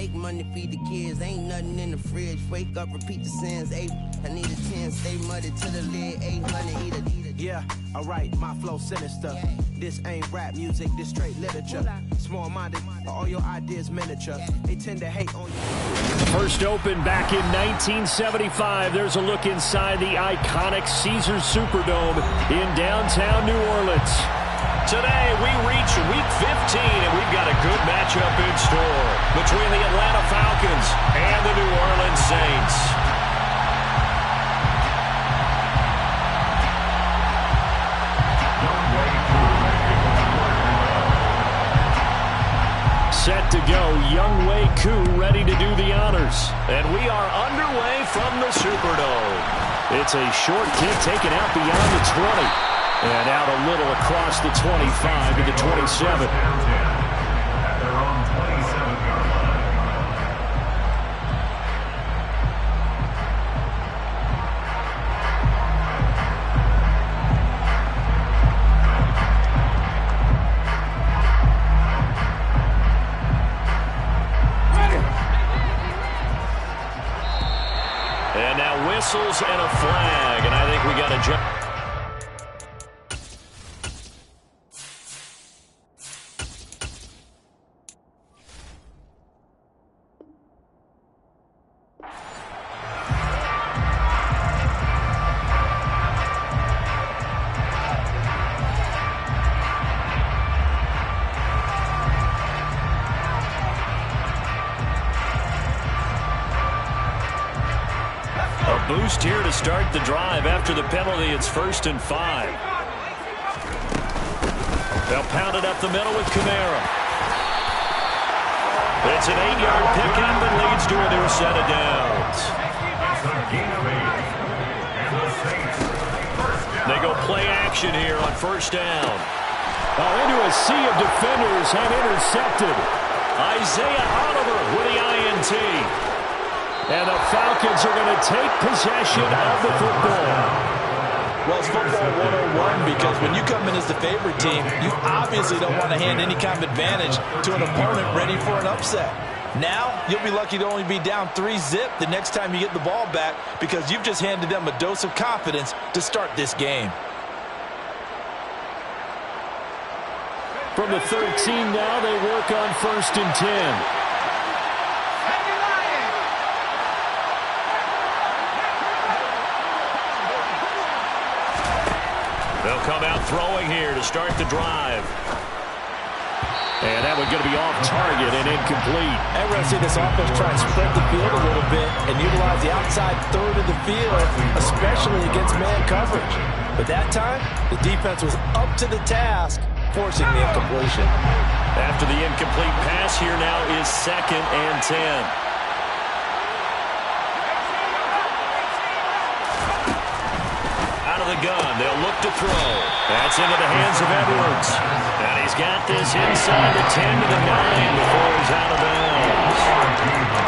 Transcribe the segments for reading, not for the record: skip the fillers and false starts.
make money, feed the kids. Ain't nothing in the fridge. Wake up, repeat the sins. I need a 10, stay muddy to the lid. 800, eat a. Yeah, alright, my flow sinister. This ain't rap music, this straight literature. Small-minded, all your ideas miniature. They tend to hate on you. First opened back in 1975. There's a look inside the iconic Caesars Superdome in downtown New Orleans. Today, we reach Week 15, and we've got a good matchup in store between the Atlanta Falcons and the New Orleans Saints. Set to go, Young Wei Koo ready to do the honors. And we are underway from the Superdome. It's a short kick taken out beyond the 20. And out a little across the 25 to the 27. And now whistles and a flag, and I think we got a jump. Boost here to start the drive. After the penalty, it's 1st and 5. They'll pound it up the middle with Kamara. It's an 8-yard pickup and leads to a new set of downs. They go play action here on 1st down. Into a sea of defenders and intercepted. Isaiah Oliver with the INT. And the Falcons are going to take possession of the football. Well, it's football 101 because when you come in as the favorite team, you obviously don't want to hand any kind of advantage to an opponent ready for an upset. Now, you'll be lucky to only be down 3-zip the next time you get the ball back because you've just handed them a dose of confidence to start this game. From the 13 now, they work on 1st and 10. They'll come out throwing here to start the drive. And that one's going to be off target and incomplete. And we're going to see this offense try and spread the field a little bit and utilize the outside third of the field, especially against man coverage. But that time, the defense was up to the task, forcing the incompletion. After the incomplete pass, here now is 2nd and 10. The gun. They'll look to throw. That's into the hands of Edwards. And he's got this inside the 10 to the 9 before he's out of bounds.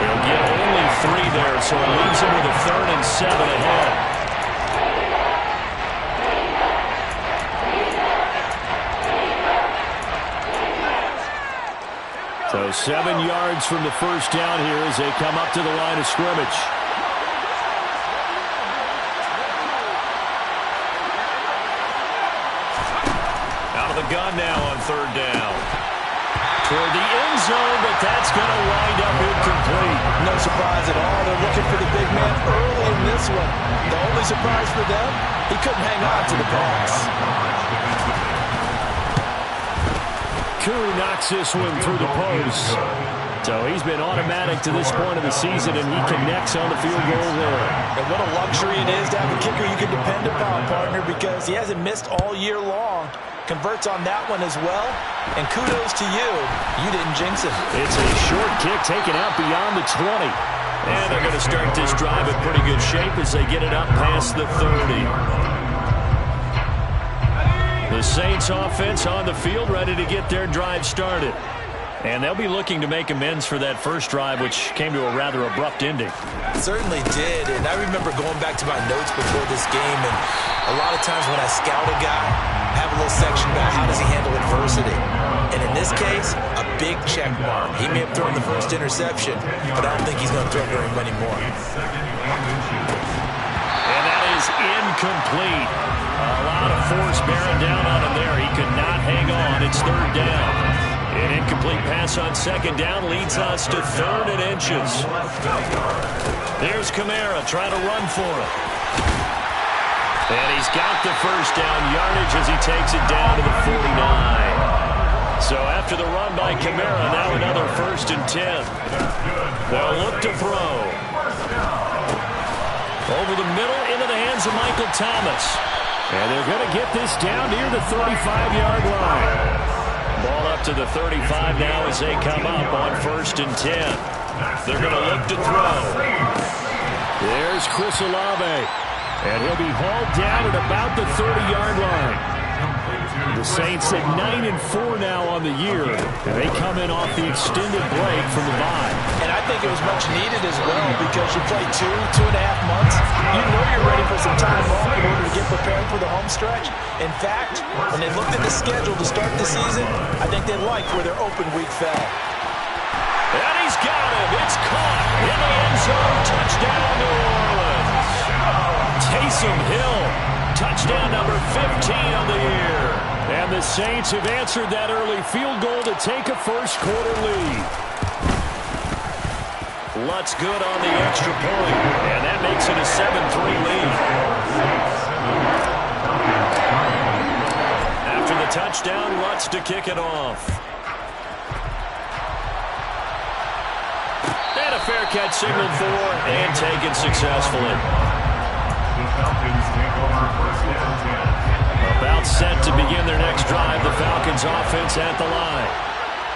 They'll get only 3 there, so it leaves him with a 3rd and 7 ahead. So 7 yards from the 1st down here as they come up to the line of scrimmage. Gun now on 3rd down. Toward the end zone, but that's going to wind up incomplete. No surprise at all. They're looking for the big man early in this one. The only surprise for them, he couldn't hang on to the pass. Koo knocks this one through the post. So he's been automatic to this point of the season, and he connects on the field goal there. And what a luxury it is to have a kicker you can depend upon, partner, because he hasn't missed all year long. Converts on that one as well. And kudos to you. You didn't jinx it. It's a short kick taken out beyond the 20. And they're going to start this drive in pretty good shape as they get it up past the 30. The Saints offense on the field ready to get their drive started. And they'll be looking to make amends for that first drive, which came to a rather abrupt ending. Certainly did. And I remember going back to my notes before this game, and a lot of times when I scout a guy, I have a little section about how does he handle adversity. And in this case, a big check mark. He may have thrown the first interception, but I don't think he's going to throw very many more. And that is incomplete. A lot of force bearing down on him there. He could not hang on. It's third down. An incomplete pass on second down leads us to 3rd and inches. There's Kamara trying to run for it. And he's got the first down yardage as he takes it down to the 49. So after the run by Kamara, now another 1st and 10. They'll look to throw. Over the middle into the hands of Michael Thomas. And they're going to get this down near the 35-yard line. Ball up to the 35 now as they come up on 1st and 10. They're going to look to throw. There's Chris Olave. And he'll be hauled down at about the 30-yard line. The Saints at 9-4 now on the year. And they come in off the extended break from the bye. And I think it was much needed as well because you play 2.5 months. You know you're ready for some time off in order to get prepared for the home stretch. In fact, when they looked at the schedule to start the season, I think they liked where their open week fell. And he's got him. It's caught in the end zone. Touchdown, New Orleans. Taysom Hill, touchdown number 15 on the year. And the Saints have answered that early field goal to take a first-quarter lead. Lutz good on the extra point, and that makes it a 7-3 lead. After the touchdown, Lutz to kick it off. And a fair catch signaled for and taken successfully. About set to begin their next drive, the Falcons offense at the line.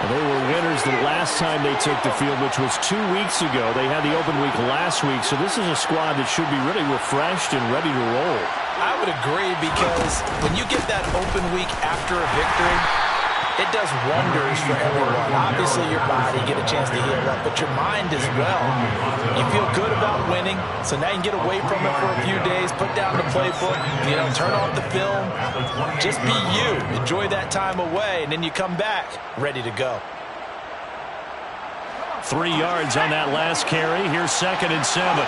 And they were winners the last time they took the field, which was 2 weeks ago. They had the open week last week, so this is a squad that should be really refreshed and ready to roll. I would agree because when you get that open week after a victory, it does wonders for everyone. Obviously, your body, get a chance to heal up, but your mind as well. You feel good about winning, so now you can get away from it for a few days, put down the playbook, turn off the film. Just be you. Enjoy that time away, and then you come back ready to go. 3 yards on that last carry. Here's 2nd and 7.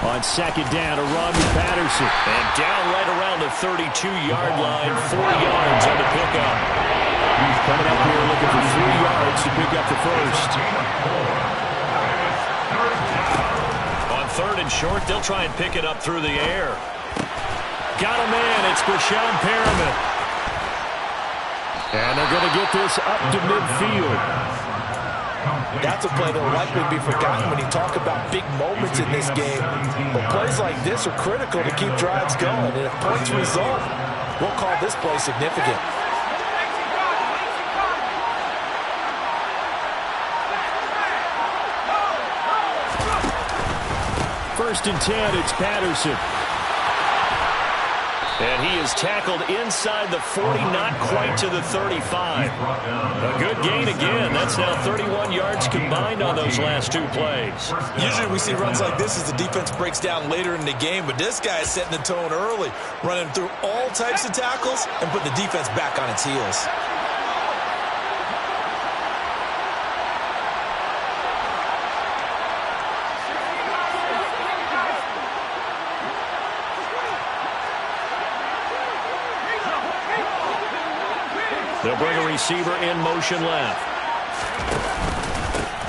On second down, a run with Patterson. And down right around the 32-yard line, 4 yards on the pickup. He's coming up here looking for 3 yards to pick up the first. On 3rd and short, they'll try and pick it up through the air. Got a man, it's Brashon Perriman. And they're going to get this up to midfield. That's a play that will likely be forgotten when you talk about big moments in this game. But plays like this are critical to keep drives going. And if points result, we'll call this play significant. First and 10, it's Patterson. And he is tackled inside the 40, not quite to the 35. A good gain again. That's now 31 yards combined on those last 2 plays. Usually we see runs like this as the defense breaks down later in the game, but this guy is setting the tone early, running through all types of tackles and putting the defense back on its heels. They'll bring a receiver in motion left.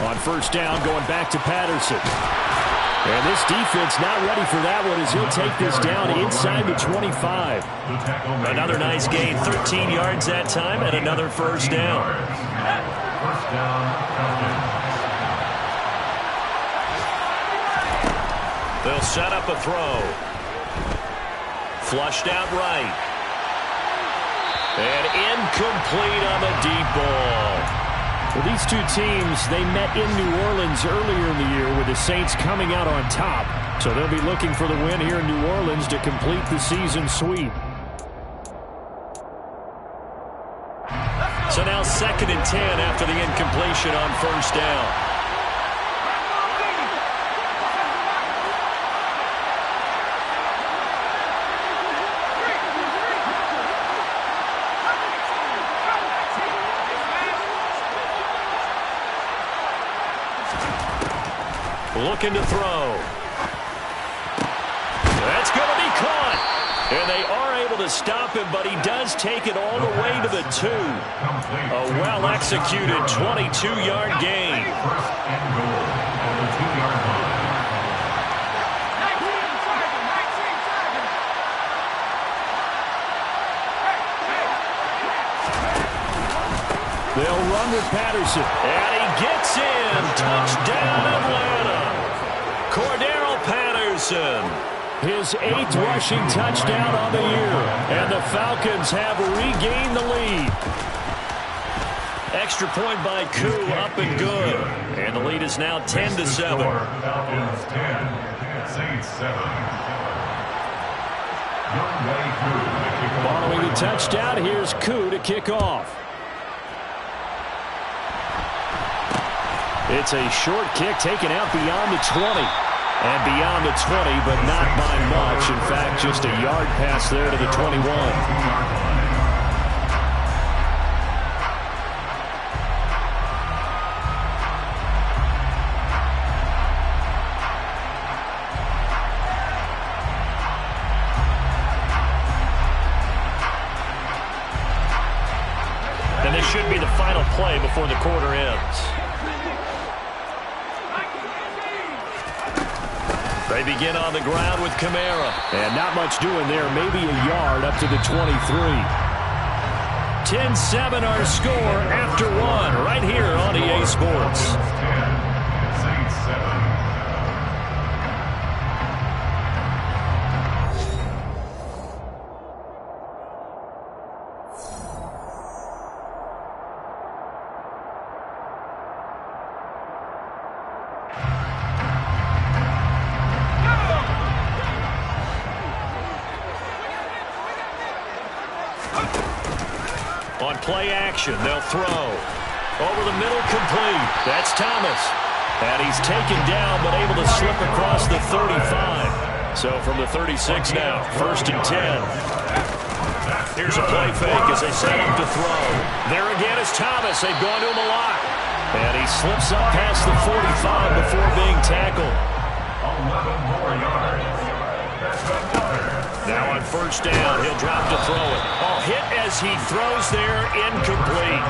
On first down, going back to Patterson. And this defense not ready for that one as he'll take this down inside the 25. Another nice gain, 13 yards that time, and another first down. They'll set up a throw. Flushed out right. And incomplete on the deep ball. Well, these two teams, they met in New Orleans earlier in the year with the Saints coming out on top. So they'll be looking for the win here in New Orleans to complete the season sweep. So now 2nd and 10 after the incompletion on first down. Looking to throw. That's going to be caught. And they are able to stop him, but he does take it all the way to the 2. A well-executed 22-yard gain. They'll run with Patterson. And he gets in. Touchdown, Atlanta. Cordero Patterson. His 8th rushing touchdown on the year. And the Falcons have regained the lead. Extra point by Koo, up and good. And the lead is now 10-7. Falcons 10, Saints 7. Following the touchdown, here's Koo to kick off. It's a short kick taken out beyond the 20. And beyond the 20, but not by much. In fact, just a yard pass there to the 21. And this should be the final play before the quarter ends. They begin on the ground with Kamara. And not much doing there. Maybe a yard up to the 23. 10-7 our score after 1 right here on EA Sports. Saints 7. On play action, they'll throw. Over the middle, complete. That's Thomas. And he's taken down, but able to slip across the 35. So from the 36 now, 1st and 10. Here's a play fake as they set up to throw. There again is Thomas. They've gone to him a lot. And he slips up past the 45 before being tackled. 11 more yards. Now on 1st down, he'll drop to throw it. Oh, hit as he throws there, incomplete.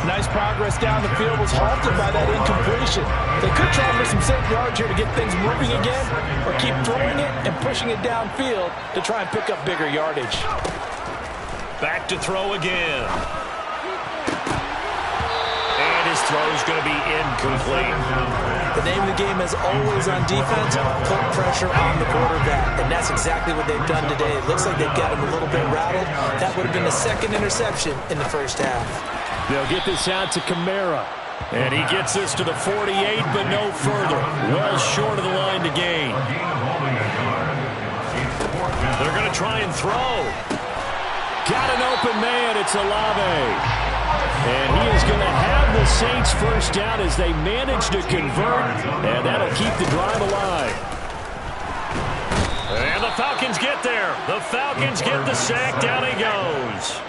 Nice progress down the field, was halted by that incompletion. They could try for some safe yards here to get things moving again, or keep throwing it and pushing it downfield to try and pick up bigger yardage. Back to throw again. And his throw is going to be incomplete. The name of the game is always on defense, put pressure on the quarterback. And that's exactly what they've done today. It looks like they've got him a little bit rattled. That would have been the 2nd interception in the 1st half. They'll get this out to Kamara. And he gets this to the 48, but no further. Well short of the line to gain. They're going to try and throw. Got an open man. It's Olave. And he is going to have the Saints 1st down as they manage to convert. And that'll keep the drive alive. And the Falcons get there. The Falcons get the sack. Down he goes.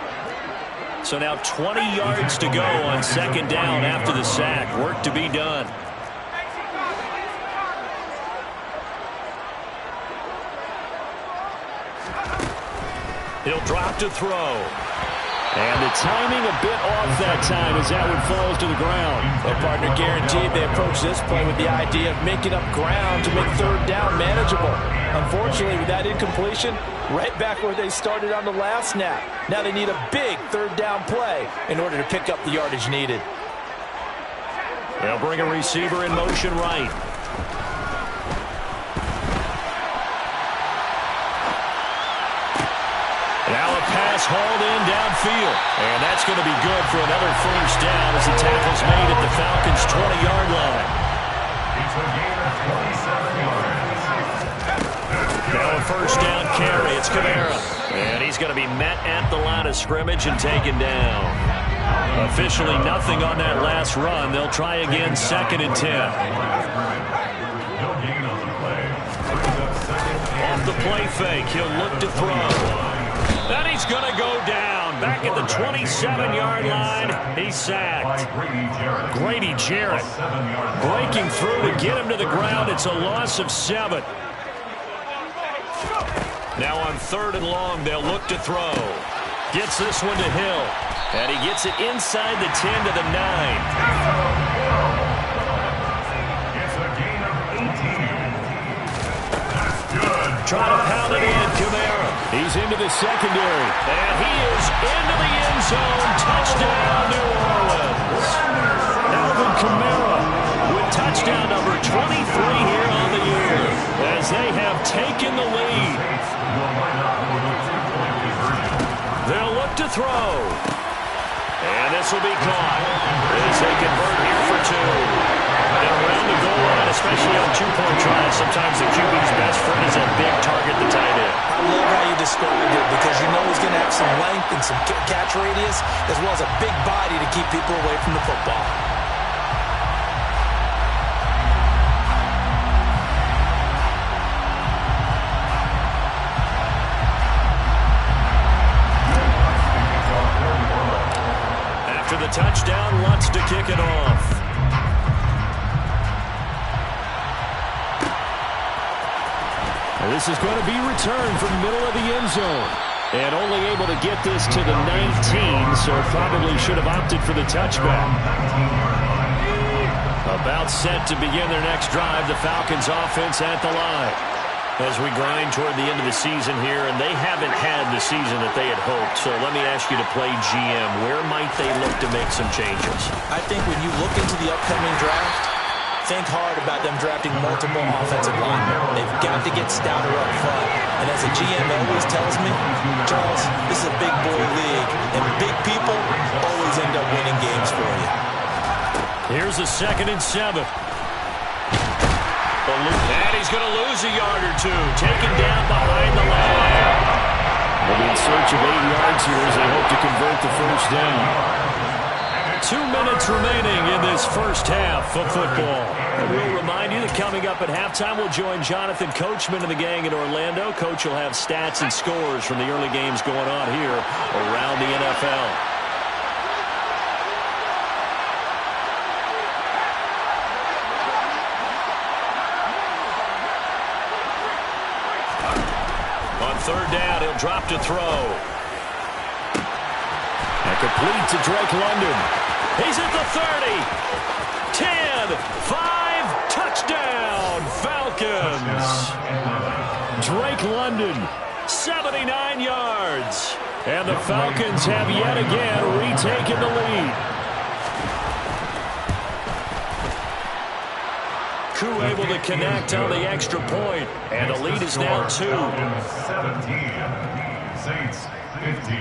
So now 20 yards to go on 2nd down after the sack. Work to be done. He'll drop to throw. And the timing a bit off that time as that one falls to the ground. Well, partner, guaranteed they approach this play with the idea of making up ground to make 3rd down manageable. Unfortunately, with that incompletion, right back where they started on the last snap. Now they need a big 3rd down play in order to pick up the yardage needed. They'll bring a receiver in motion right. Now a pass hauled in downfield. And that's going to be good for another 1st down as the tackle's made at the Falcons' 20-yard line. It's a gain of 27 yards. Now a 1st down carry. It's Kamara. And he's going to be met at the line of scrimmage and taken down. Officially nothing on that last run. They'll try again 2nd and 10. No gain on the play. Off the play fake, he'll look to throw. Then he's going to go down. Back at the the 27-yard line. He's sacked. Grady Jarrett breaking through to get him to the ground. It's a loss of 7. Now on 3rd and long, they'll look to throw. Gets this one to Hill. And he gets it inside the 10 to the 9. It's a gain of 18. That's good. Trying to pound it in, Kamara. He's into the secondary. And he is into the end zone. Touchdown, New Orleans. Alvin Kamara with touchdown number 23 here on the year as they have taken the lead. They'll look to throw. And this will be caught as they convert here for 2. And around the goal line, especially on 2-point tries, sometimes the QB's best friend is that big target, the tight end. I love how you described it because you know he's going to have some length and some catch radius as well as a big body to keep people away from the football. The touchdown wants to kick it off. And this is going to be returned from the middle of the end zone. And only able to get this to the 19, so probably should have opted for the touchback. About set to begin their next drive, the Falcons offense at the line. As we grind toward the end of the season here, and they haven't had the season that they had hoped. So let me ask you to play GM. Where might they look to make some changes? I think when you look into the upcoming draft, think hard about them drafting multiple offensive linemen. They've got to get stouter up front. And as a GM always tells me, Charles, this is a big boy league, and big people always end up winning games for you. Here's a 2nd and 7. And he's going to lose a yard or 2. Taken down behind the line. They'll be in search of 8 yards here as they hope to convert the first down. 2 minutes remaining in this first half of football. And we'll remind you that coming up at halftime, we'll join Jonathan Coachman and the gang in Orlando. Coach will have stats and scores from the early games going on here around the NFL. On 3rd down, he'll drop to throw. And complete to Drake London. He's at the 30. 10, 5, touchdown, Falcons. Drake London, 79 yards. And the Falcons have yet again retaken the lead. Koo able to connect on the extra point, and the lead is now 2. 17, Saints 15.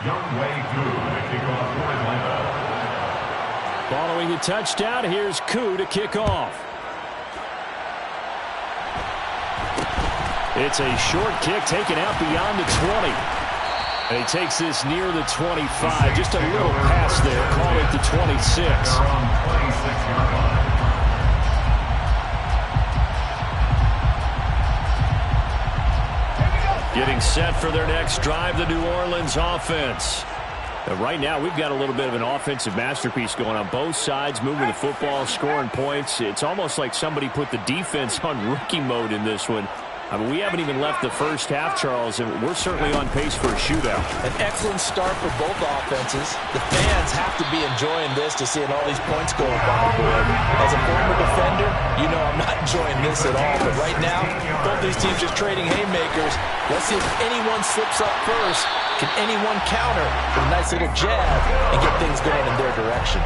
Youngway Koo to kick off for Atlanta. Following the touchdown, here's Koo to kick off. It's a short kick taken out beyond the 20. And he takes this near the 25. Just a little pass there. Call it the 26. They're on 26-yard line. Getting set for their next drive, the New Orleans offense. And right now, we've got a little bit of an offensive masterpiece going on both sides, moving the football, scoring points. It's almost like somebody put the defense on rookie mode in this one. I mean, we haven't even left the first half, Charles, and we're certainly on pace for a shootout. An excellent start for both offenses. The fans have to be enjoying this to seeing all these points going on the board. As a former defender, you know I'm not enjoying this at all. But right now, both these teams just trading haymakers. Let's see if anyone slips up first. Can anyone counter with a nice little jab and get things going in their direction?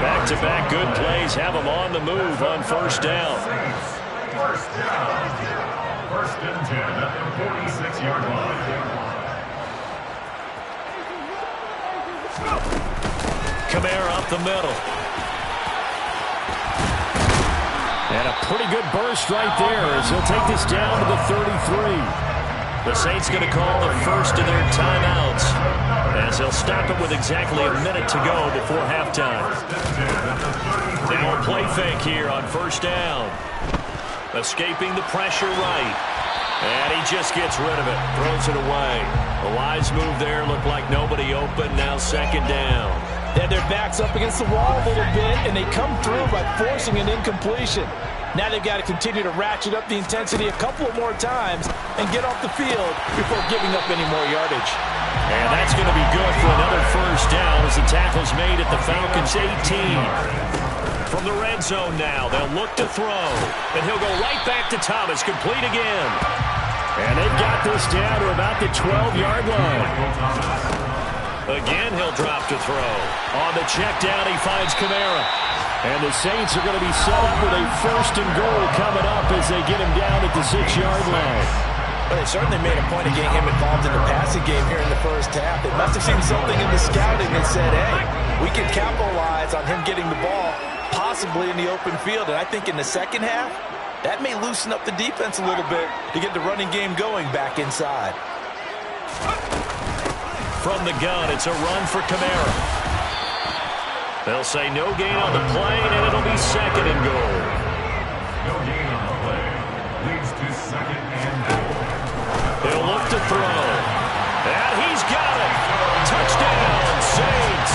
Back-to-back good plays have them on the move on 1st down. First down. 1st and 10 at the 46-yard line. Kamara up the middle. And a pretty good burst right there as he'll take this down to the 33. The Saints going to call the first of their timeouts as they'll stop it with exactly a minute to go before halftime. Now a play fake here on 1st down. Escaping the pressure right. And he just gets rid of it, throws it away. A wise move there, looked like nobody open, now second down. They had their backs up against the wall a little bit, and they come through by forcing an incompletion. Now they've got to continue to ratchet up the intensity a couple of more times and get off the field before giving up any more yardage. And that's going to be good for another first down as the tackle's made at the Falcons' 18. From the red zone now, they'll look to throw. And he'll go right back to Thomas, complete again. And they've got this down to about the 12-yard line. Again, he'll drop to throw. On the check down, he finds Kamara. And the Saints are going to be set up with a first and goal coming up as they get him down at the 6-yard line. Well, they certainly made a point of getting him involved in the passing game here in the first half. They must have seen something in the scouting that said, hey, we can capitalize on him getting the ball possibly in the open field. And I think in the second half, that may loosen up the defense a little bit to get the running game going back inside. From the gun, it's a run for Kamara. They'll say no gain on the play, and it'll be second and goal. No gain on the play. Leads to second and goal. They'll look to throw. And he's got it. Touchdown, Saints.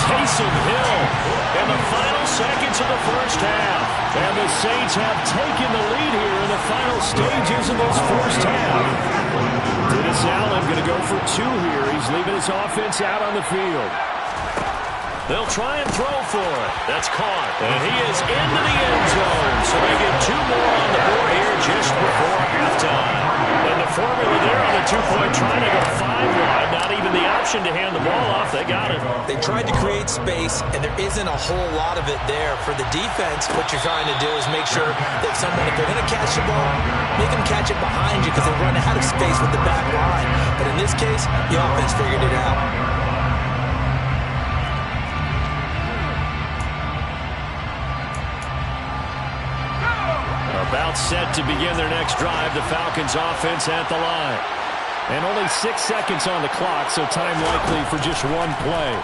Taysom Hill in the final seconds of the first half. And the Saints have taken the lead here in the final stages of this first half. Dennis Allen going to go for two here. He's leaving his offense out on the field. They'll try and throw for it. That's caught. And he is into the end zone. So they get two more on the board here just before halftime. And the formula there on the two-point trying to go 5 wide. Not even the option to hand the ball off. They got it. They tried to create space, and there isn't a whole lot of it there. For the defense, what you're trying to do is make sure that someone, if they're going to catch the ball, make them catch it behind you because they run out of space with the back line. But in this case, the offense figured it out. About set to begin their next drive, the Falcons offense at the line. And only 6 seconds on the clock, so time likely for just one play.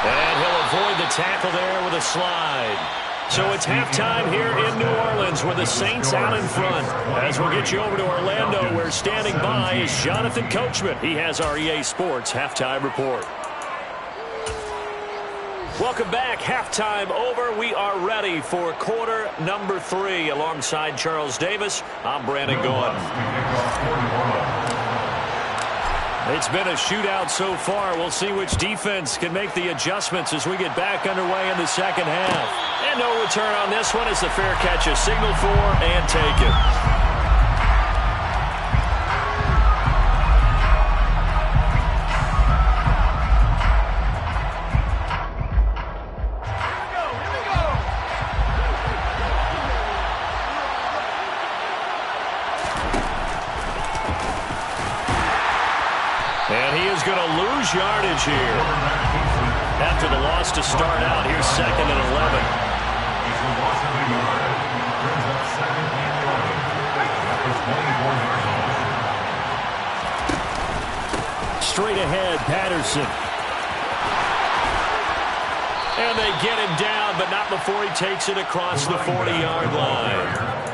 And he'll avoid the tackle there with a slide. So it's halftime here in New Orleans with the Saints out in front. As we'll get you over to Orlando, where standing by is Jonathan Coachman. He has our EA Sports halftime report. Welcome back. Halftime over. We are ready for quarter number 3. Alongside Charles Davis, I'm Brandon Gaudin. It's been a shootout so far. We'll see which defense can make the adjustments as we get back underway in the second half. And no return on this one as the fair catch is signaled for and taken. Going to lose yardage here after the loss to start out. Here's second and 11. Straight ahead, Patterson. And they get him down, but not before he takes it across the 40-yard line.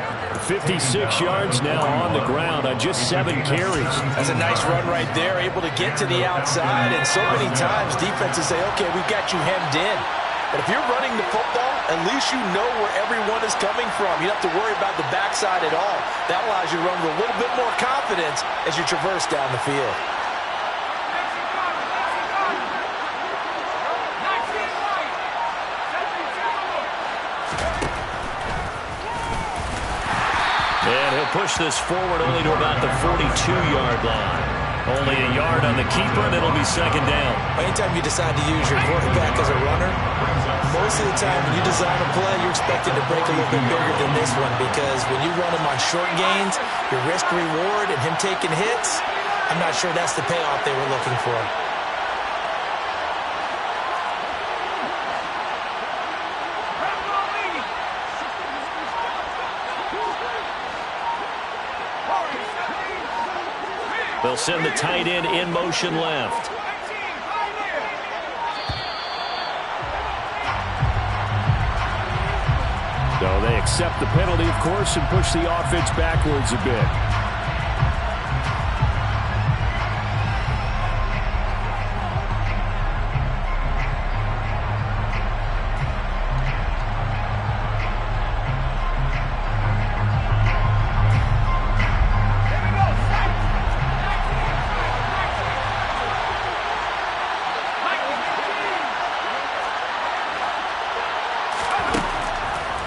56 yards now on the ground on just 7 carries. That's a nice run right there, able to get to the outside. And so many times defenses say, okay, we've got you hemmed in. But if you're running the football, at least you know where everyone is coming from. You don't have to worry about the backside at all. That allows you to run with a little bit more confidence as you traverse down the field. And he'll push this forward only to about the 42-yard line. Only a yard on the keeper, and it'll be second down. Anytime you decide to use your quarterback as a runner, most of the time when you design a play, you're expected to break a little bit bigger than this one, because when you run him on short gains, your risk-reward and him taking hits, I'm not sure that's the payoff they were looking for. They'll send the tight end in motion left. So they accept the penalty, of course, and push the offense backwards a bit.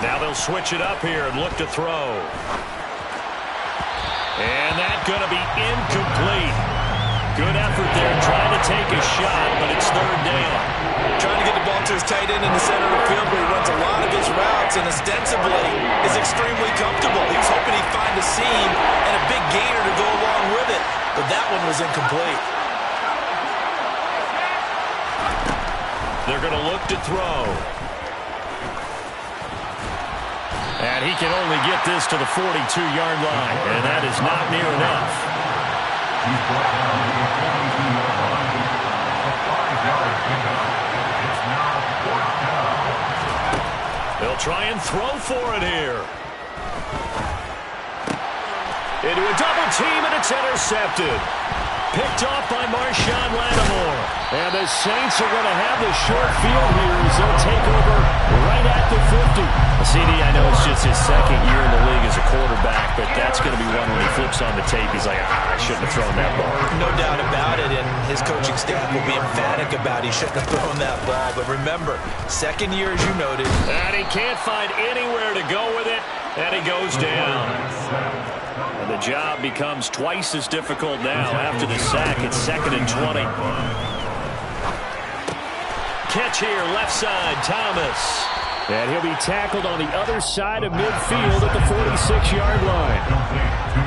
Now they'll switch it up here and look to throw. And that's going to be incomplete. Good effort there trying to take a shot, but it's third down. Trying to get the ball to his tight end in the center of the field where he runs a lot of his routes and ostensibly is extremely comfortable. He was hoping he'd find a seam and a big gainer to go along with it, but that one was incomplete. They're going to look to throw. And he can only get this to the 42-yard line, and that is not near enough. He's brought down to the 42-yard line. A 5-yard pickup. It's now fourth down. They'll try and throw for it here. Into a double team, and it's intercepted. Picked off by Marshawn Lattimore. And the Saints are going to have the short field here as they'll take over right at the 50. CD, I know it's just his second year in the league as a quarterback, but that's going to be one when he flips on the tape. He's like, I shouldn't have thrown that ball. No doubt about it, and his coaching staff will be emphatic about he shouldn't have thrown that ball. But remember, second year, as you noted. And he can't find anywhere to go with it, and he goes down. And the job becomes twice as difficult now after the sack. It's 2nd and 20. Catch here, left side, Thomas. And he'll be tackled on the other side of midfield at the 46-yard line.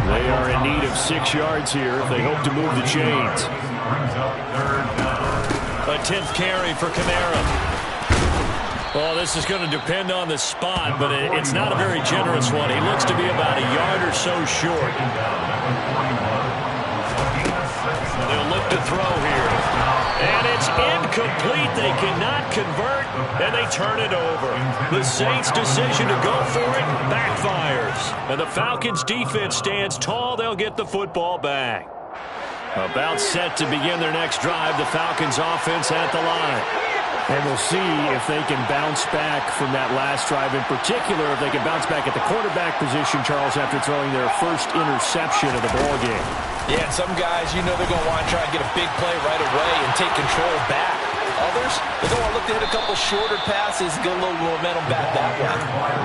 They are in need of 6 yards here if they hope to move the chains. A 10th carry for Kamara. Well, this is going to depend on the spot, but it's not a very generous one. He looks to be about a yard or so short. They'll look to throw here. And it's incomplete. They cannot convert, and they turn it over. The Saints' decision to go for it backfires. And the Falcons' defense stands tall. They'll get the football back. About set to begin their next drive, the Falcons' offense at the line. And we'll see if they can bounce back from that last drive. In particular, if they can bounce back at the quarterback position, Charles, after throwing their first interception of the ballgame. Yeah, and some guys, you know they're going to want to try and get a big play right away and take control back. Others, they're going to look to hit a couple shorter passes, get a little momentum back that way.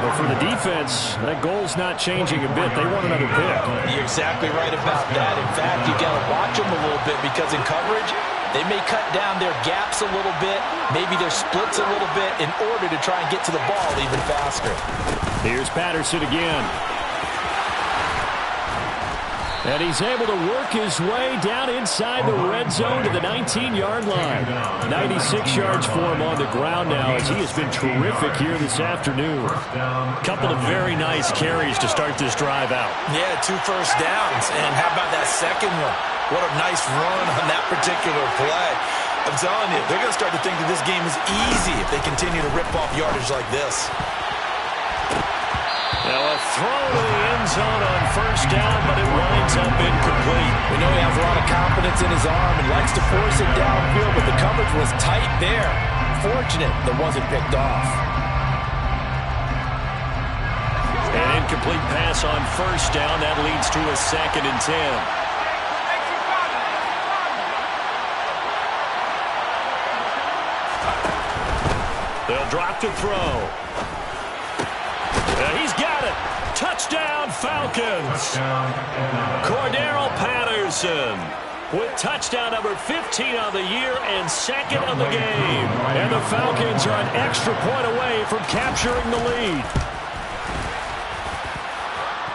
But for the defense, that goal's not changing a bit. They want another pick. You're exactly right about that. In fact, you got to watch them a little bit because in coverage, they may cut down their gaps a little bit, maybe their splits a little bit in order to try and get to the ball even faster. Here's Patterson again. And he's able to work his way down inside the red zone to the 19-yard line. 96 yards for him on the ground now as he has been terrific here this afternoon. Couple of very nice carries to start this drive out. Yeah, 2 first downs. And how about that second one? What a nice run on that particular play. I'm telling you, they're going to start to think that this game is easy if they continue to rip off yardage like this. Now a throw to the end zone on first down, but it winds up incomplete. We know he has a lot of confidence in his arm and likes to force it downfield, but the coverage was tight there. Fortunate that wasn't picked off. An incomplete pass on first down. That leads to a 2nd and 10. They'll drop to throw. He's got it. Touchdown, Falcons. Cordero Patterson with touchdown number 15 on the year and 2nd of the game. And the Falcons are an extra point away from capturing the lead.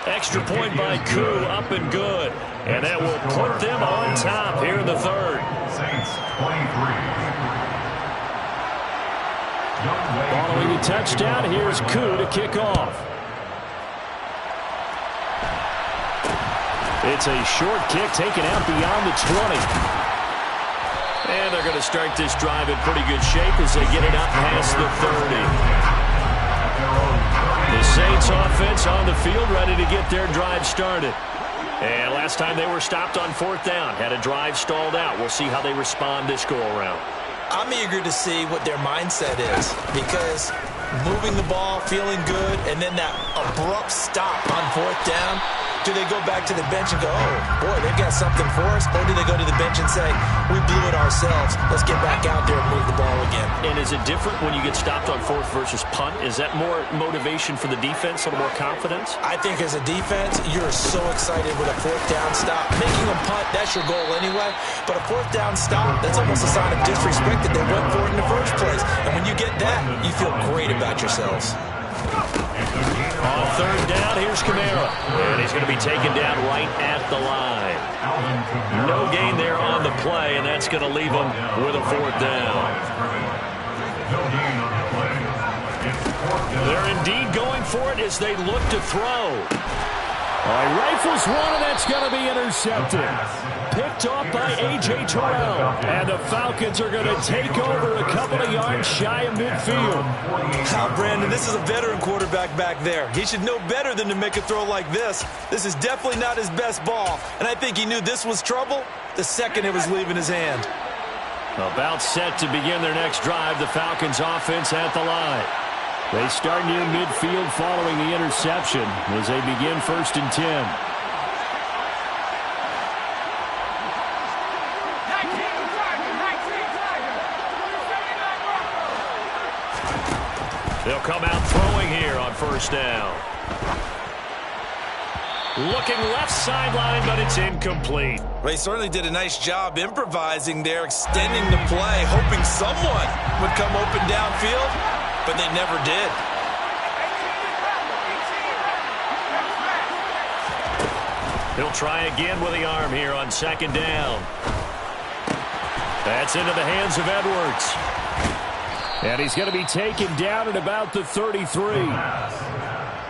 Extra point by Koo, up and good. And that will put them on top here in the 3rd. Saints 23. Following the touchdown, here's Koo to kick off. It's a short kick taken out beyond the 20. And they're going to start this drive in pretty good shape as they get it up past the 30. The Saints offense on the field, ready to get their drive started. And last time they were stopped on 4th down, had a drive stalled out. We'll see how they respond this go-around. I'm eager to see what their mindset is, because moving the ball, feeling good, and then that abrupt stop on 4th down, do they go back to the bench and go, oh, boy, they've got something for us? Or do they go to the bench and say, we blew it ourselves, let's get back out there and move the ball again? And is it different when you get stopped on 4th versus punt? Is that more motivation for the defense, a little more confidence? I think as a defense, you're so excited with a 4th down stop. Making them punt, that's your goal anyway. But a 4th down stop, that's almost a sign of disrespect that they went for it in the first place. And when you get that, you feel great about yourselves. On 3rd down, here's Kamara. And he's going to be taken down right at the line. No gain there on the play, and that's going to leave him with a 4th down. They're indeed going for it as they look to throw. Rifles one, and that's going to be intercepted. Picked off by A.J. Terrell. And the Falcons are going to take over a couple of yards shy of midfield. Now, Brandon, this is a veteran quarterback back there. He should know better than to make a throw like this. This is definitely not his best ball. And I think he knew this was trouble the second it was leaving his hand. About set to begin their next drive, the Falcons offense at the line. They start near midfield following the interception as they begin 1st and 10. They'll come out throwing here on 1st down. Looking left sideline, but it's incomplete. They certainly did a nice job improvising there, extending the play, hoping someone would come open downfield, but they never did. He'll try again with the arm here on 2nd down. That's into the hands of Edwards. And he's going to be taken down at about the 33.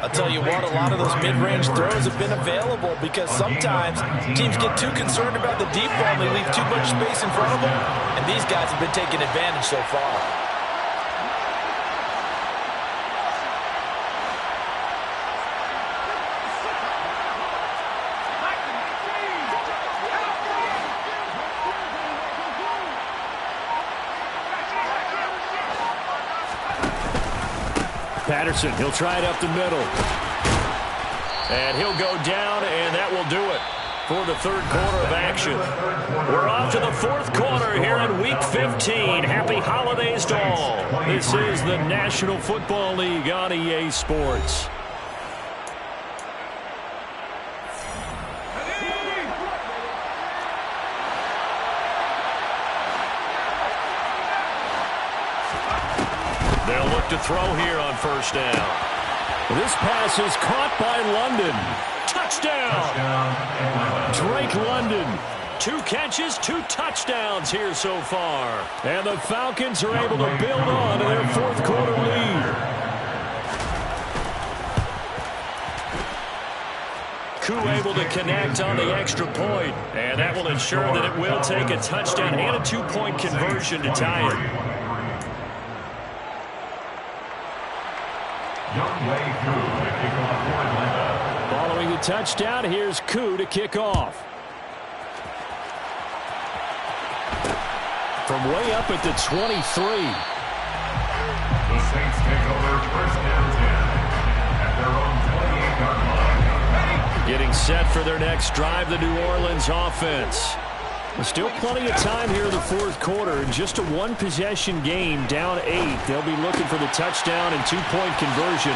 I'll tell you what, a lot of those mid-range throws have been available because sometimes teams get too concerned about the deep ball and they leave too much space in front of them, and these guys have been taking advantage so far. Patterson, he'll try it up the middle. And he'll go down, and that will do it for the 3rd quarter of action. We're off to the 4th quarter here in Week 15. Happy holidays to all. This is the National Football League on EA Sports. They'll look to throw here on 1st down. This pass is caught by London. Touchdown! Drake London. 2 catches, 2 touchdowns here so far. And the Falcons are able to build on to their 4th quarter lead. Koo able to connect on the extra point. And that will ensure that it will take a touchdown and a 2-point conversion to tie it. Following the touchdown, here's Koo to kick off. From way up at the 23. The Saints take over 1st and 10 at their own 28-yard line. Getting set for their next drive, the New Orleans offense. Still plenty of time here in the 4th quarter. In just a 1-possession game, down 8. They'll be looking for the touchdown and 2-point conversion.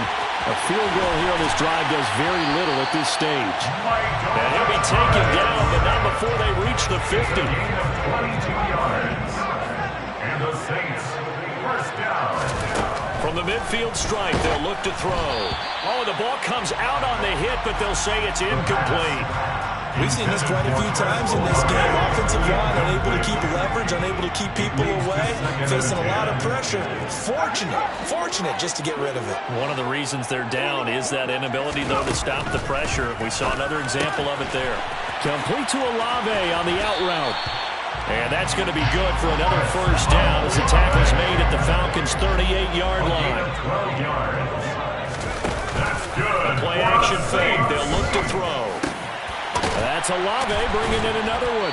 A field goal here on this drive does very little at this stage. And he'll be taken down, but not before they reach the 50. 22 yards. And the Saints, 1st down. From the midfield stripe, they'll look to throw. Oh, the ball comes out on the hit, but they'll say it's incomplete. We've seen this quite a few times in this game. Offensive line unable to keep leverage, unable to keep people away, facing a lot of pressure. Fortunate just to get rid of it. One of the reasons they're down is that inability, though, to stop the pressure. We saw another example of it there. Complete to Olave on the out route. And that's going to be good for another 1st down as the tackle's made at the Falcons' 38-yard line. 12 yards. fake. They'll look to throw. That's Olave bringing in another one.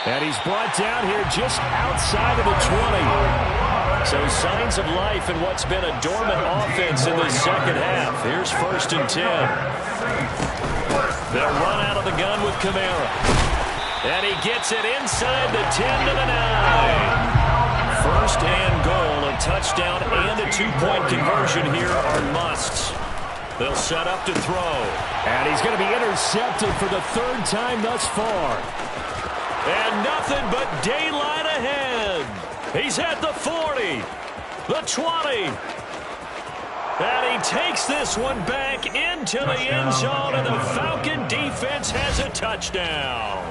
And he's brought down here just outside of the 20. So signs of life in what's been a dormant offense in the second half. Here's 1st and 10. They'll run out of the gun with Kamara. And he gets it inside the 10 to the 9. 1st and goal, a touchdown and a 2-point conversion here are musts. They'll set up to throw. And he's going to be intercepted for the 3rd time thus far. And nothing but daylight ahead. He's at the 40, the 20. And he takes this one back into the end zone, and the Falcon defense has a touchdown.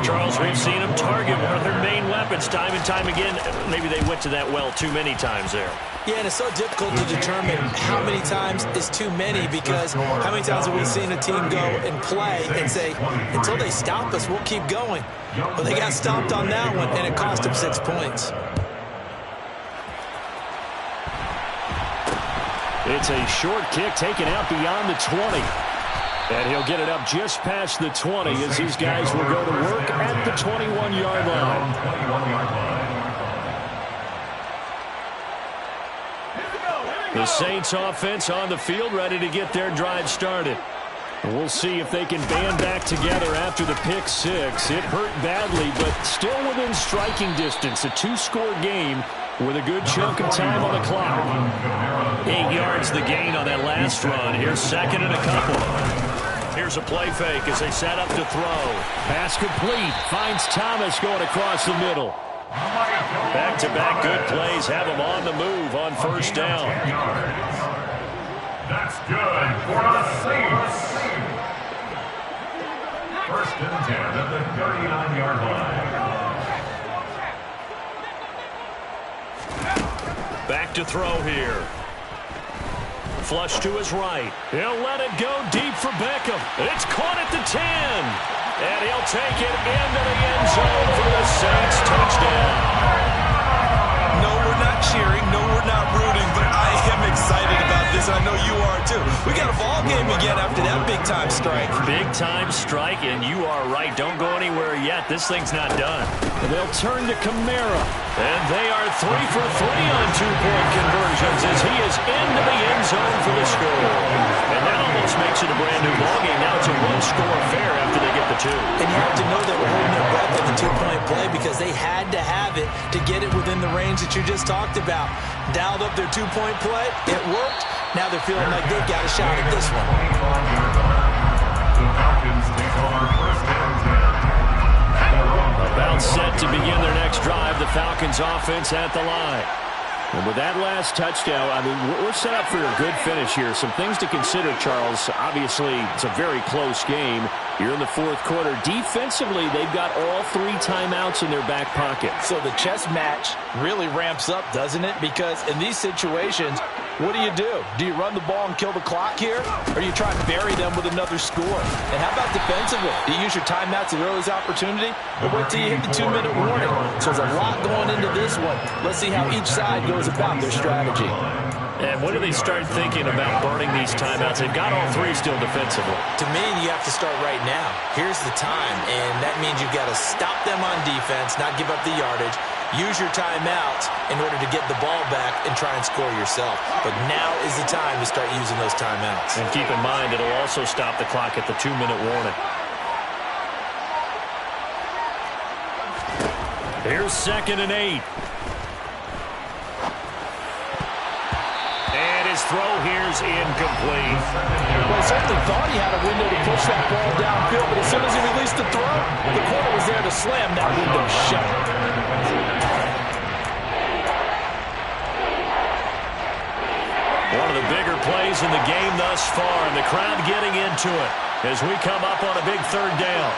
Charles, we've seen them target one of their main weapons time and time again. Maybe they went to that well too many times there. Yeah, and it's so difficult to determine how many times is too many, because how many times have we seen a team go and play and say, until they stop us, we'll keep going. But they got stopped on that one, and it cost them 6 points. It's a short kick taken out beyond the 20. And he'll get it up just past the 20 as these guys will go to work at the 21-yard line. The Saints offense on the field, ready to get their drive started. We'll see if they can band back together after the pick six. It hurt badly, but still within striking distance. A 2-score game with a good chunk of time on the clock. 8 yards the gain on that last run. Here's 2nd and a couple. Here's a play fake as they set up to throw. Pass complete. Finds Thomas going across the middle. Back-to-back good plays have him on the move on 1st down. That's good for the Saints. 1st and 10 at the 39-yard line. Back to throw here. Flush to his right. He'll let it go deep for Beckham. It's caught at the 10. And he'll take it into the end zone for the Saints touchdown. No, we're not cheering. No, we're not rooting. But I am excited about this. I know you are too. We got a ball game again after that big-time strike. Big-time strike, and you are right. Don't go anywhere yet. This thing's not done. And they'll turn to Kamara. And they are 3 for 3 on 2-point conversions as he is into the end zone for the score. And that almost makes it a brand-new ballgame. Now it's a 1-score affair after they get the 2. And you have to know they were holding their breath on the 2-point play because they had to have it to get it within the range that you just talked about. Dialed up their 2-point play. It worked. Now they're feeling like they've got a shot at this one. The Falcons take over 1st and 10. About set to begin their next drive. The Falcons offense at the line. And with that last touchdown, I mean, we're set up for a good finish here. Some things to consider, Charles. Obviously, it's a very close game. You're in the 4th quarter. Defensively, they've got all 3 timeouts in their back pocket. So the chess match really ramps up, doesn't it? Because in these situations, what do? Do you run the ball and kill the clock here? Or do you try and bury them with another score? And how about defensively? Do you use your timeouts at earliest opportunity? Or wait till you hit the 2-minute warning? So there's a lot going into this one. Let's see how each side goes about their strategy. And when do they start thinking about burning these timeouts? They've got all 3 still defensively. To me, you have to start right now. Here's the time, and that means you've got to stop them on defense, not give up the yardage, use your timeouts in order to get the ball back and try and score yourself. But now is the time to start using those timeouts. And keep in mind, it'll also stop the clock at the 2-minute warning. Here's 2nd and 8. His throw here's incomplete. Well, he certainly thought he had a window to push that ball downfield, but as soon as he released the throw, the corner was there to slam that window shut. One of the bigger plays in the game thus far, and the crowd getting into it as we come up on a big 3rd down.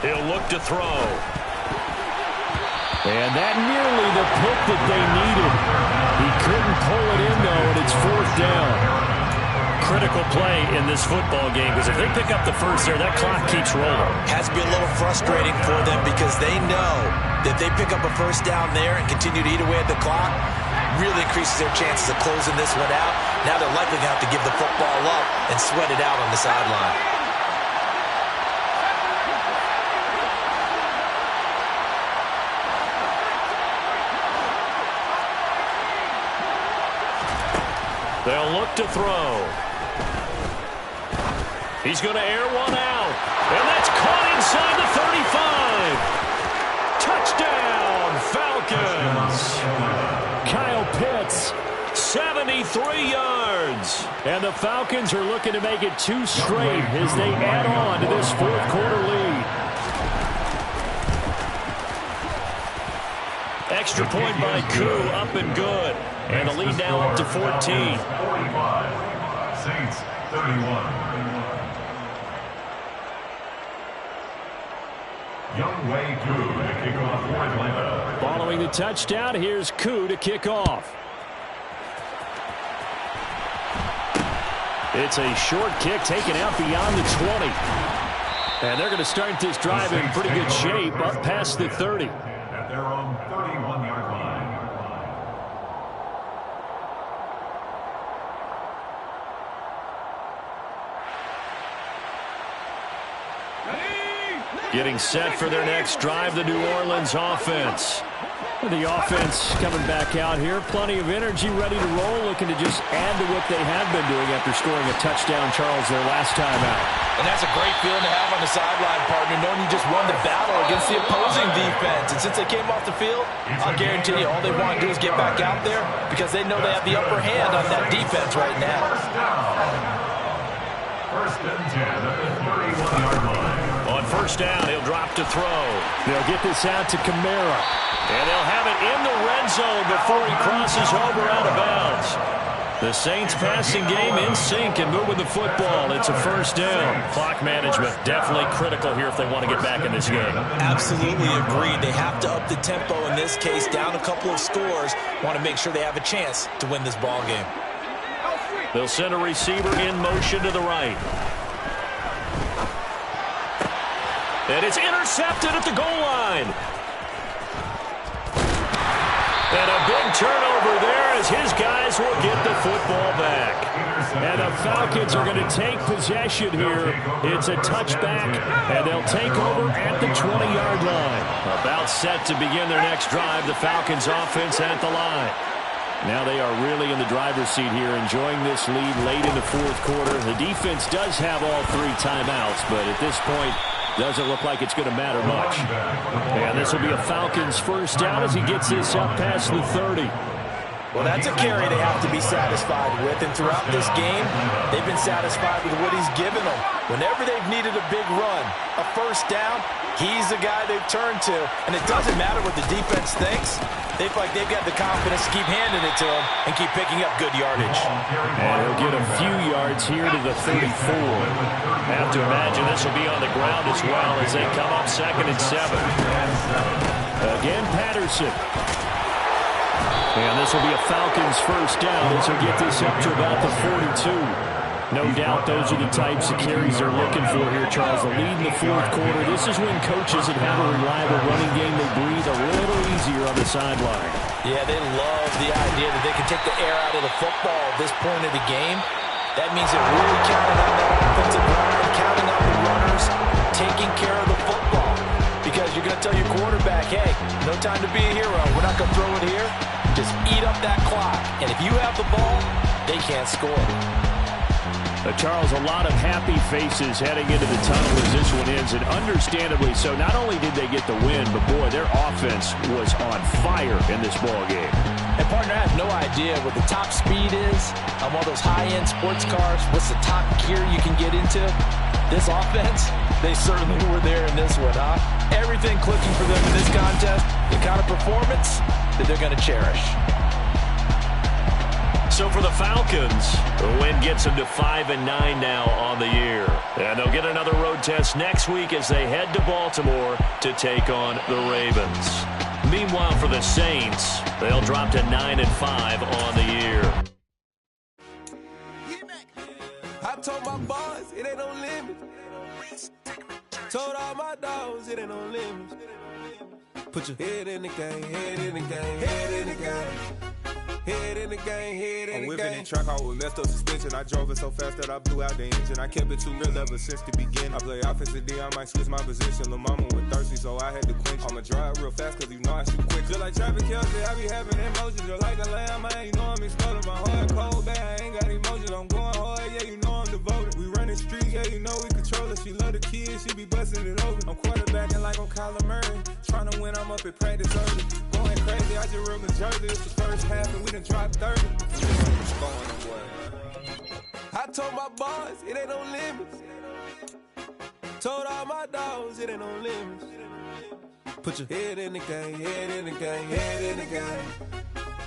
He'll look to throw. And that nearly the pick that they needed. He couldn't pull it in, though, and it's 4th down. critical play in this football game because if they pick up the first there, that clock keeps rolling. Has to be a little frustrating for them because they know that they pick up a first down there and continue to eat away at the clock, really increases their chances of closing this one out. Now they're likely going to have to give the football up and sweat it out on the sideline. They'll look to throw. He's going to air one out. And that's caught inside the 35. Touchdown, Falcons. Kyle Pitts, 73 yards. And the Falcons are looking to make it 2 straight as they add on to this fourth quarter lead. Extra point by Koo, up and good. And the lead now up to 14. 45. Saints 31. Youngway Koo to kick off for Atlanta. Following the touchdown, here's Koo to kick off. It's a short kick taken out beyond the 20. And they're going to start this drive in pretty good shape up past the 30. At their own 31-yard line. Getting set for their next drive, the New Orleans offense. The offense coming back out here. Plenty of energy, ready to roll, looking to just add to what they have been doing after scoring a touchdown, Charles, their last time out. And that's a great feeling to have on the sideline, partner, knowing you just won the battle against the opposing defense. And since they came off the field, I'll guarantee you all they want to do is get back out there because they know they have the upper hand on that defense right now. First and 10 at the 31-yard line. On first down, he'll drop to throw. They'll get this out to Kamara. And they'll have it in the red zone before he crosses over out of bounds. The Saints passing game in sync and moving the football. It's a first down. Clock management definitely critical here if they want to get back in this game. Absolutely agreed. They have to up the tempo in this case, down a couple of scores. Want to make sure they have a chance to win this ball game. They'll send a receiver in motion to the right. And it's intercepted at the goal line. And a big turnover there as his guys will get the football back. And the Falcons are going to take possession here. It's a touchback, and they'll take over at the 20-yard line. About set to begin their next drive, the Falcons offense at the line. Now they are really in the driver's seat here, enjoying this lead late in the fourth quarter. The defense does have all 3 timeouts, but at this point, doesn't look like it's going to matter much. And this will be a Falcons first down as he gets this up past the 30. Well, that's a carry they have to be satisfied with. And throughout this game, they've been satisfied with what he's given them. Whenever they've needed a big run, a first down, he's the guy they've turned to. And it doesn't matter what the defense thinks. They feel like they've got the confidence to keep handing it to him and keep picking up good yardage. And he'll get a few yards here to the 34. I have to imagine this will be on the ground as well as they come up 2nd and 7. Again, Patterson. And this will be a Falcons first down as he'll get this up to about the 42. No doubt those are the types of carries they're looking for here, Charles. The lead in the fourth quarter. This is when coaches that have a reliable running game, they breathe a little easier on the sideline. Yeah, they love the idea that they can take the air out of the football at this point of the game. That means they're really counting on that offensive line, counting on the runners, taking care of the football. Because you're going to tell your quarterback, hey, no time to be a hero. We're not going to throw it here. Just eat up that clock. And if you have the ball, they can't score. Charles, a lot of happy faces heading into the tunnel as this one ends, and understandably so. Not only did they get the win, but boy, their offense was on fire in this ball game. And partner, I have no idea what the top speed is on one of those high-end sports cars. What's the top gear you can get into? This offense, they certainly were there in this one, huh? Everything clicking for them in this contest, the kind of performance that they're going to cherish. So for the Falcons, the win gets them to 5-9 now on the year. And they'll get another road test next week as they head to Baltimore to take on the Ravens. Meanwhile, for the Saints, they'll drop to 9-5 on the year. bars, it ain't no limit. Told all my dogs, it ain't no limit. Put your head in the game, head in the game, head in the game. Head in the game, head in the game. I'm whipping in track, I was messed up suspension. I drove it so fast that I blew out the engine. I kept it too real ever since the beginning. I play offensive D, I might switch my position. Lil' mama was thirsty, so I had to quench. I'ma drive real fast, cause you know I shoot quick. Just like traffic Kelsey, I be having emotions. Just like a lamb, man, you know I'm exploding. My heart cold, bad, I ain't got emotions. I'm going hard, yeah, you know I'm devoted. We running streets, yeah, you know we control it. She love the kids, she be busting it over. I'm quarterbacking like I'm Kyler Murray. Trying to win, I'm up at practice early. Going crazy, I just ripped the jersey. It's the first half and we done dropped 30. I told my boys, it ain't no limits. Told all my dogs, it ain't no limits. Put your head in the game, head in the game, head in the game.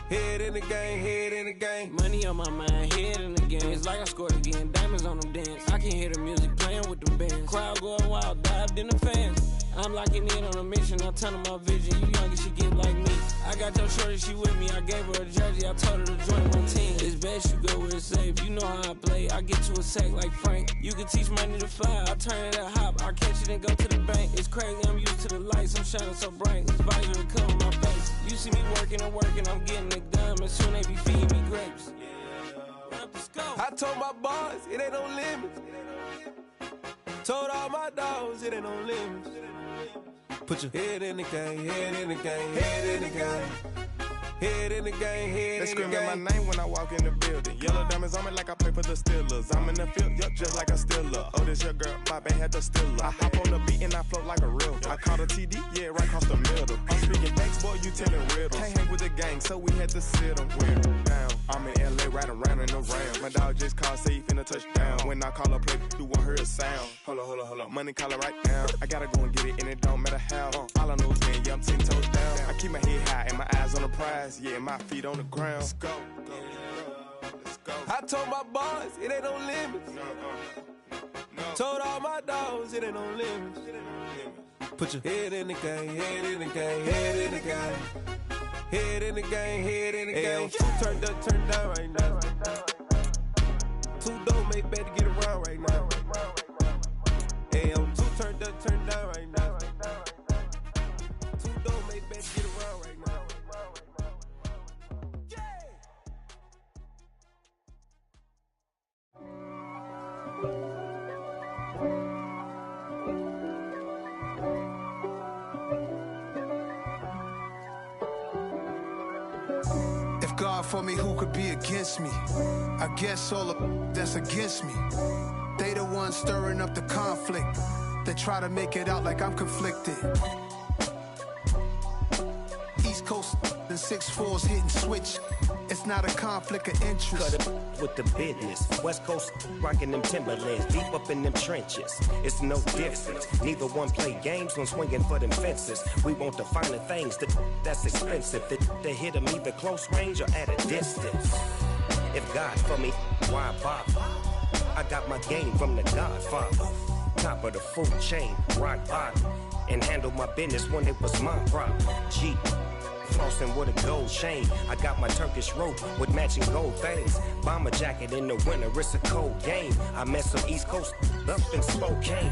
Head in the game, head in the game. Money on my mind, head in the game. It's like I scored again, diamonds on them dance. I can hear the music playing with them bands. Crowd going wild, dived in the fans. I'm locking in on a mission, I tell her my vision. You younger, she get like me. I got your shorty, she with me. I gave her a jersey, I told her to join my team. It's best you go where it's safe. You know how I play. I get to a sack like Frank. You can teach money to fly. I turn it at hop. I catch it and go to the bank. It's crazy, I'm used to the lights. I'm shining so bright. This visor to cover my face. You see me working and working, I'm getting it done. And soon they be feeding me grapes. I told my boys, it ain't no limits. Told all my dogs, it ain't no limits. Put your head in the game, head in the game, head in the game. Head in the game, head in the game. They screaming my name when I walk in the building. Yellow diamonds on me like I play for the Steelers. I'm in the field, yup, just like a Steeler. Oh, this your girl, my band had the Steeler. I hop on the beat and I float like a real. I caught a TD, yeah, right across the middle. I'm speaking facts, boy, you telling riddles. Can't hang with the gang, so we had to sit them down. I'm in LA, riding around in the ram. My dog just called, say he finna touchdown. When I call a play, you won't hear a sound. Hold up, money caller right now. I gotta go and get it, and it don't matter how. All I know is man, yeah, I'm 10 toes down. I keep my head high and my eyes on the prize. Yeah, my feet on the ground. Let's go. I told my boys, it ain't no limits. Told all my dogs, it ain't no limits. Put your head in the game, head in the game, head in the game. Head in the game, head in the game. Two turned up, turned down right now. Two don't make bad to get around right now. Two turned up, turned down right now. Two don't make bad to get around right now. If God for me, who could be against me? I guess all of that's against me. They the ones stirring up the conflict. They try to make it out like I'm conflicted. East Coast and 6'4's hitting switch. It's not a conflict of interest. Cut it with the business. West Coast rocking them Timberlands, deep up in them trenches. It's no difference. Neither one play games when swinging for them fences. We want the finer things that's expensive. That hit them either close range or at a distance. If God for me, why bother? I got my game from the Godfather. Top of the food chain, rock bottom. And handle my business when it was my problem. G. Flossing with a gold chain. I got my Turkish rope with matching gold things. Bomber jacket in the winter, it's a cold game. I met some East Coast up in Spokane.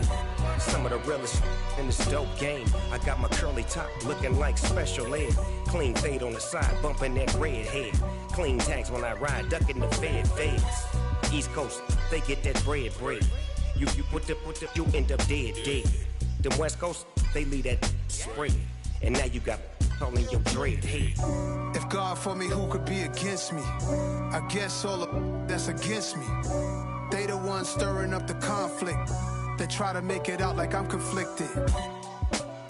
Some of the realest in this dope game. I got my curly top looking like special ed. Clean fade on the side, bumping that red head. Clean tags when I ride, ducking the feds. East Coast, they get that bread. You put the, you end up dead. Them West Coast, they leave that spread. And now you got calling your dread head. If God for me, who could be against me? I guess all of that's against me. They the ones stirring up the conflict. They try to make it out like I'm conflicted.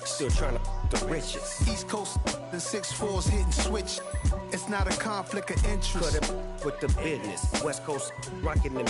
Still trying to the riches. East Coast and 6'4's hitting switch. It's not a conflict of interest. Cut it with the business. West Coast rocking them